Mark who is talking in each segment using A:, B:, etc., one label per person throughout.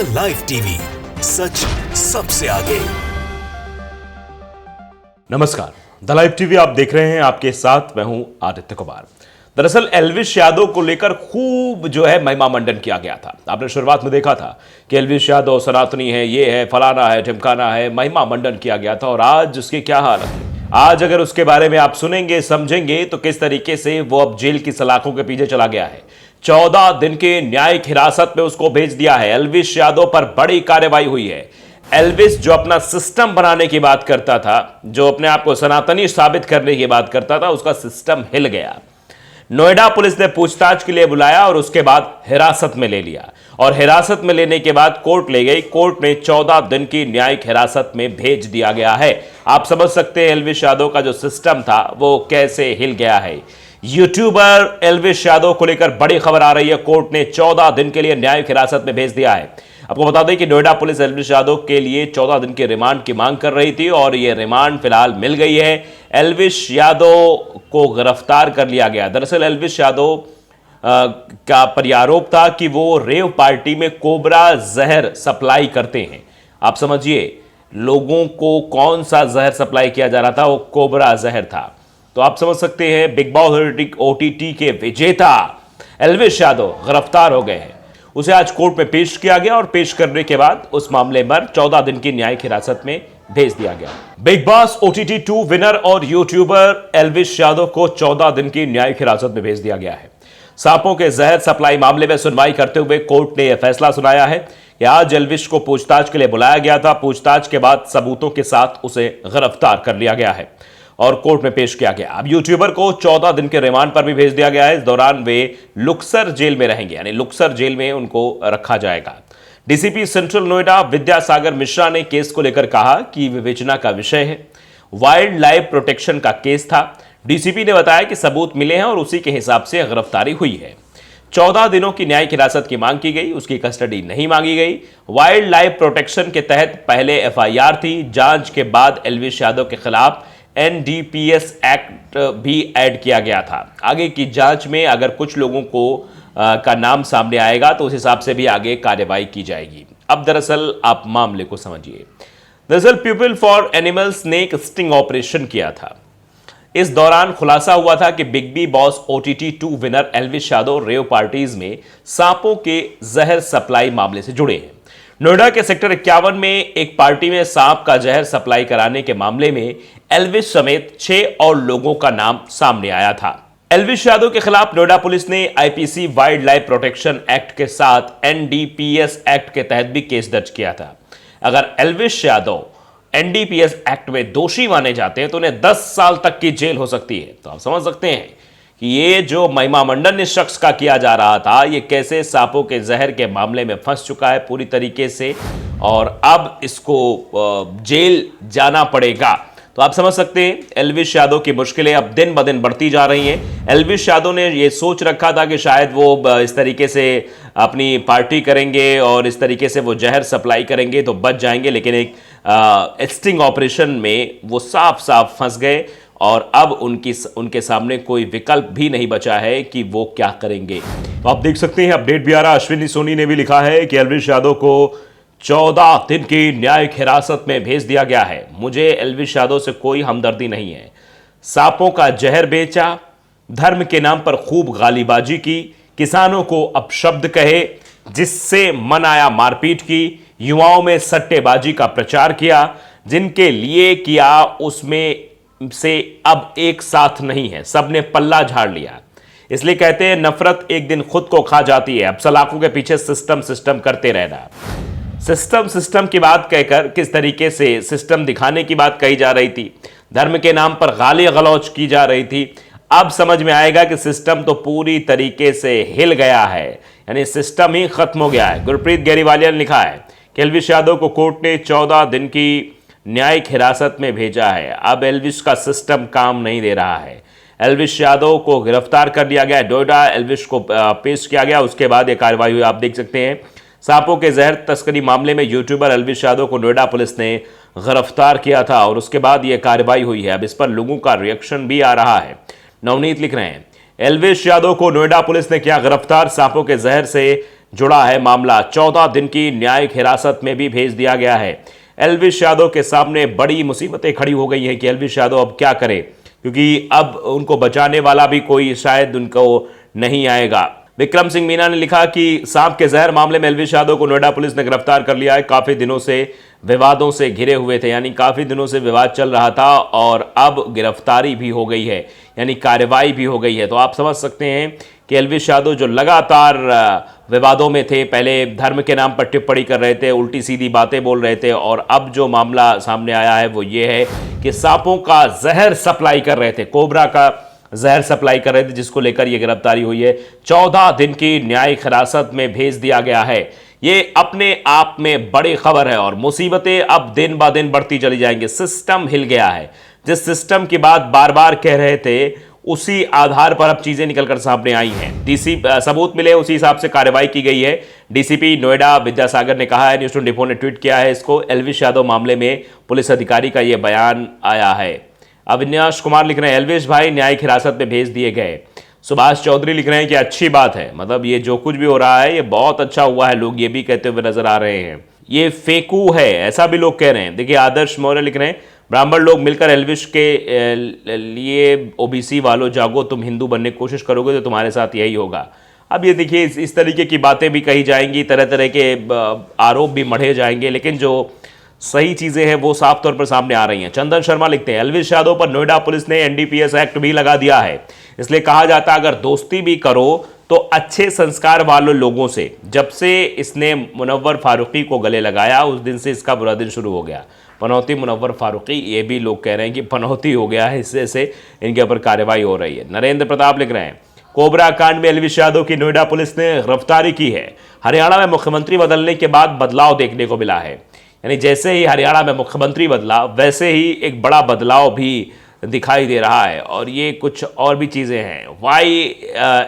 A: The live TV, सच सबसे आगे।
B: नमस्कार, द लाइव टीवी आप देख रहे हैं, आपके साथ मैं हूं आदित्य कुमार। दरअसल एल्विश यादव को लेकर खूब महिमा मंडन किया गया था। आपने शुरुआत में देखा था कि एल्विश यादव सनातनी है, ये है, फलाना है, ढिमकाना है, महिमा मंडन किया गया था। और आज उसकी क्या हालत है, आज अगर उसके बारे में आप सुनेंगे, समझेंगे तो किस तरीके से वो अब जेल की सलाखों के पीछे चला गया है। 14 दिन की न्यायिक हिरासत में उसको भेज दिया है। एल्विश यादव पर बड़ी कार्रवाई हुई है। एल्विश जो अपना सिस्टम बनाने की बात करता था, जो अपने आप को सनातनी साबित करने की बात करता था, उसका सिस्टम हिल गया। नोएडा पुलिस ने पूछताछ के लिए बुलाया और उसके बाद हिरासत में ले लिया। और हिरासत में लेने के बाद कोर्ट ले गई। कोर्ट ने 14 दिन की न्यायिक हिरासत में भेज दिया गया है। आप समझ सकते हैं एल्विश यादव का जो सिस्टम था वो कैसे हिल गया है। यूट्यूबर एल्विश यादव को लेकर बड़ी खबर आ रही है। कोर्ट ने 14 दिन के लिए न्यायिक हिरासत में भेज दिया है। आपको बता दें कि नोएडा पुलिस एल्विश यादव के लिए 14 दिन के रिमांड की मांग कर रही थी और यह रिमांड फिलहाल मिल गई है। एल्विश यादव को गिरफ्तार कर लिया गया। दरअसल एल्विश यादव का आरोप था कि वो रेव पार्टी में कोबरा जहर सप्लाई करते हैं। आप समझिए, लोगों को कौन सा जहर सप्लाई किया जा रहा था, वो कोबरा जहर था। तो आप समझ सकते हैं बिग बॉस ओटीटी के विजेता एल्विश यादव गिरफ्तार हो गए हैं। उसे आज कोर्ट में पेश किया गया और पेश करने के बाद उस मामले पर 14 दिन की न्यायिक हिरासत में भेज दिया गया। बिग बॉस ओटीटी 2 विनर और यूट्यूबर एल्विश यादव को 14 दिन की न्यायिक हिरासत में भेज दिया गया है। सांपों के जहर सप्लाई मामले में सुनवाई करते हुए कोर्ट ने यह फैसला सुनाया है कि आज एल्विश को पूछताछ के लिए बुलाया गया था। पूछताछ के बाद सबूतों के साथ उसे गिरफ्तार कर लिया गया है और कोर्ट में पेश किया गया। अब यूट्यूबर को 14 दिन के रिमांड पर भी भेज दिया गया है। इस दौरान वे लुक्सर जेल में रहेंगे, यानी लुक्सर जेल में उनको रखा जाएगा। डीसीपी सेंट्रल नोएडा विद्यासागर मिश्रा ने केस को लेकर कहा कि विवेचना का विषय है। वाइल्ड लाइफ प्रोटेक्शन का केस था। डीसीपी ने बताया कि सबूत मिले हैं और उसी के हिसाब से गिरफ्तारी हुई है। 14 दिनों की न्यायिक हिरासत की मांग की गई, उसकी कस्टडी नहीं मांगी गई। वाइल्ड लाइफ प्रोटेक्शन के तहत पहले एफआईआर थी। जांच के बाद एल्विश यादव के खिलाफ एनडीपीएस एक्ट भी ऐड किया गया था। आगे की जांच में अगर कुछ लोगों को का नाम सामने आएगा तो उस हिसाब से भी आगे कार्रवाई की जाएगी। अब दरअसल आप मामले को समझिए। दरअसल पीपल फॉर एनिमल्स ने एक स्टिंग ऑपरेशन किया था। इस दौरान खुलासा हुआ था कि Bigg B Boss OTT 2 winner Elvish Yadav rave parties में सांपों के जहर सप्लाई मामले से जुड़े हैं। नोएडा के सेक्टर 51 में एक पार्टी में सांप का जहर सप्लाई कराने के मामले में एल्विश समेत 6 और लोगों का नाम सामने आया था। एल्विश यादव के खिलाफ नोएडा पुलिस ने IPC wild life protection act के साथ एनडीपीएस एक्ट के तहत भी केस दर्ज किया था। अगर एल्विश यादव एनडीपीएस एक्ट में दोषी माने जाते हैं तो उन्हें 10 साल तक की जेल हो सकती है। तो आप समझ सकते हैं कि ये जो महिमा मंडन इस शख्स का किया जा रहा था, ये कैसे सांपों के जहर के मामले में फंस चुका है पूरी तरीके से, और अब इसको जेल जाना पड़ेगा। तो आप समझ सकते हैं एल्विश यादव की मुश्किलें अब दिन ब दिन बढ़ती जा रही हैं। एल्विश यादव ने ये सोच रखा था कि शायद वो इस तरीके से अपनी पार्टी करेंगे और इस तरीके से वो जहर सप्लाई करेंगे तो बच जाएंगे, लेकिन एक स्टिंग ऑपरेशन में वो साफ साफ फंस गए और अब उनके सामने कोई विकल्प भी नहीं बचा है कि वो क्या करेंगे। तो आप देख सकते हैं अपडेट भी आ रहा। अश्विनी सोनी ने भी लिखा है कि एल्विश यादव को 14 दिन की न्यायिक हिरासत में भेज दिया गया है। मुझे एल्विश यादव से कोई हमदर्दी नहीं है। सांपों का जहर बेचा, धर्म के नाम पर खूब गालीबाजी की, किसानों को अपशब्द कहे, जिससे मन आया मारपीट की, युवाओं में सट्टेबाजी का प्रचार किया, जिनके लिए किया उसमें से अब एक साथ नहीं है, सबने पल्ला झाड़ लिया। इसलिए कहते हैं नफरत एक दिन खुद को खा जाती है। अब सलाखों के पीछे सिस्टम करते रहना। सिस्टम की बात कहकर किस तरीके से सिस्टम दिखाने की बात कही जा रही थी, धर्म के नाम पर गाली गलौज की जा रही थी। अब समझ में आएगा कि सिस्टम तो पूरी तरीके से हिल गया है, यानी सिस्टम ही खत्म हो गया है। गुरप्रीत गैरीवालिया ने लिखा है कि एल्विश यादव को कोर्ट ने 14 दिन की न्यायिक हिरासत में भेजा है। अब एल्विश का सिस्टम काम नहीं दे रहा है। एल्विश यादव को गिरफ्तार कर लिया गया। नोएडा एल्विश को पेश किया गया, उसके बाद यह कार्रवाई हुई। आप देख सकते हैं सांपों के जहर तस्करी मामले में यूट्यूबर एल्विश यादव को नोएडा पुलिस ने गिरफ्तार किया था और उसके बाद यह कार्रवाई हुई है। अब इस पर लोगों का रिएक्शन भी आ रहा है। नवनीत लिख रहे हैं एल्विश यादव को नोएडा पुलिस ने किया गिरफ्तार, सांपों के जहर से जुड़ा है मामला। 14 दिन की न्यायिक हिरासत में भी भेज दिया गया है। एल्विश यादव के सामने बड़ी मुसीबतें खड़ी हो गई हैं कि एल्विश यादव अब क्या करे, क्योंकि अब उनको बचाने वाला भी कोई शायद उनको नहीं आएगा। विक्रम सिंह मीना ने लिखा कि सांप के जहर मामले में एल्विश यादव को नोएडा पुलिस ने गिरफ्तार कर लिया है। काफी दिनों से विवादों से घिरे हुए थे, यानी काफी दिनों से विवाद चल रहा था और अब गिरफ्तारी भी हो गई है, यानी कार्रवाई भी हो गई है। तो आप समझ सकते हैं कि एल्विश यादव जो लगातार विवादों में थे, पहले धर्म के नाम पर टिप्पणी कर रहे थे, उल्टी सीधी बातें बोल रहे थे, और अब जो मामला सामने आया है वो ये है कि सांपों का जहर सप्लाई कर रहे थे, कोबरा का जहर सप्लाई कर रहे थे, जिसको लेकर यह गिरफ्तारी हुई है। 14 दिन की न्यायिक हिरासत में भेज दिया गया है। ये अपने आप में बड़ी खबर है और मुसीबतें अब दिन ब दिन बढ़ती चली जाएंगी। सिस्टम हिल गया है। जिस सिस्टम की बात बार बार कह रहे थे, उसी आधार पर अब चीजें निकलकर सामने आई हैं। डीसी सबूत मिले, उसी हिसाब से कार्रवाई की गई है। डीसीपी नोएडा विद्यासागर ने कहा है, न्यूज़ 24 ने ट्वीट किया है इसको। एल्विश यादव मामले में पुलिस अधिकारी का यह बयान आया है। अविनाश कुमार लिख रहे हैं, एल्विश भाई न्यायिक हिरासत में भेज दिए गए। सुभाष चौधरी लिख रहे हैं कि अच्छी बात है, मतलब ये जो कुछ भी हो रहा है ये बहुत अच्छा हुआ है, लोग ये भी कहते हुए नजर आ रहे हैं। ये फेकू है, ऐसा भी लोग कह रहे हैं। देखिए आदर्श मौर्य लिख रहे हैं, ब्राह्मण लोग मिलकर एल्विश के लिए ओबीसी वालों जागो, तुम हिंदू बनने की कोशिश करोगे तो तुम्हारे साथ यही होगा। अब ये देखिए इस तरीके की बातें भी कही जाएंगी, तरह तरह के आरोप भी मढ़े जाएंगे, लेकिन जो सही चीजें हैं वो साफ तौर पर सामने आ रही हैं। चंदन शर्मा लिखते हैं, एल्विश यादव पर नोएडा पुलिस ने एनडीपीएस एक्ट भी लगा दिया है, इसलिए कहा जाता है अगर दोस्ती भी करो तो अच्छे संस्कार वाले लोगों से। जब से इसने मुनव्वर फारूकी को गले लगाया उस दिन से इसका बुरा दिन शुरू हो गया। पनौती मुनव्वर फारूकी, ये भी लोग कह रहे हैं कि पनौती हो गया है, इससे से इनके ऊपर कार्रवाई हो रही है। नरेंद्र प्रताप लिख रहे हैं, कोबरा कांड में एल्विश यादव की नोएडा पुलिस ने गिरफ्तारी की है। हरियाणा में मुख्यमंत्री बदलने के बाद बदलाव देखने को मिला है, यानी जैसे ही हरियाणा में मुख्यमंत्री बदला वैसे ही एक बड़ा बदलाव भी दिखाई दे रहा है। और ये कुछ और भी चीज़ें हैं। Why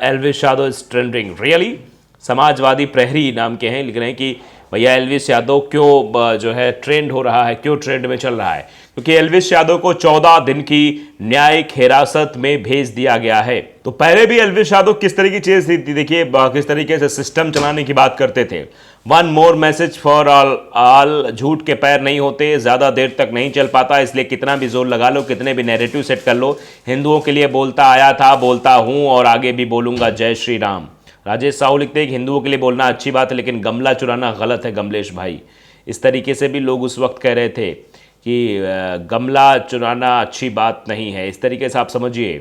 B: Elvish Yadav is trending really, Samajwadi Prahari नाम के हैं, लिख रहे हैं कि भैया एल्विश यादव क्यों जो है ट्रेंड हो रहा है, क्यों ट्रेंड में चल रहा है, क्योंकि एल्विश यादव को 14 दिन की न्यायिक हिरासत में भेज दिया गया है। तो पहले भी एल्विश यादव किस तरह की चीज थी, देखिए किस तरीके से सिस्टम चलाने की बात करते थे। One more message for all, झूठ के पैर नहीं होते, ज्यादा देर तक नहीं चल पाता, इसलिए कितना भी जोर लगा लो, कितने भी नैरेटिव सेट कर लो, हिंदुओं के लिए बोलता आया था, बोलता हूं और आगे भी बोलूंगा, जय श्री राम। राजेश साहू लिखते हैं कि हिंदुओं के लिए बोलना अच्छी बात है लेकिन गमला चुराना गलत है कमलेश भाई। इस तरीके से भी लोग उस वक्त कह रहे थे कि गमला चुराना अच्छी बात नहीं है। इस तरीके से आप समझिए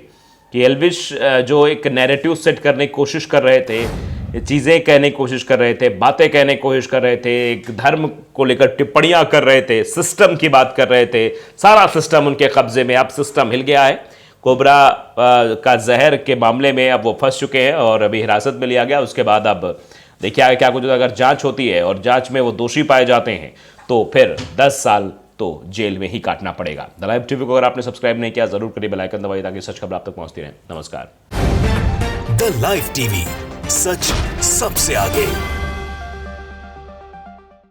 B: कि एल्विश जो एक नैरेटिव सेट करने की कोशिश कर रहे थे, चीज़ें कहने की कोशिश कर रहे थे, बातें कहने की कोशिश कर रहे थे, एक धर्म को लेकर टिप्पणियां कर रहे थे, सिस्टम की बात कर रहे थे, सारा सिस्टम उनके कब्जे में। अब सिस्टम हिल गया है। कोबरा का जहर के मामले में अब वो फंस चुके हैं और अभी हिरासत में लिया गया। उसके बाद अब देखिए क्या कुछ, अगर जांच होती है और जांच में वो दोषी पाए जाते हैं तो फिर 10 साल तो जेल में ही काटना पड़ेगा। द लाइव टीवी को अगर आपने सब्सक्राइब नहीं किया जरूर करिए, बेल आइकन दबाइए ताकि सच खबर आप तक पहुंचती रहे। नमस्कार।
A: द लाइव टीवी, सच सबसे आगे।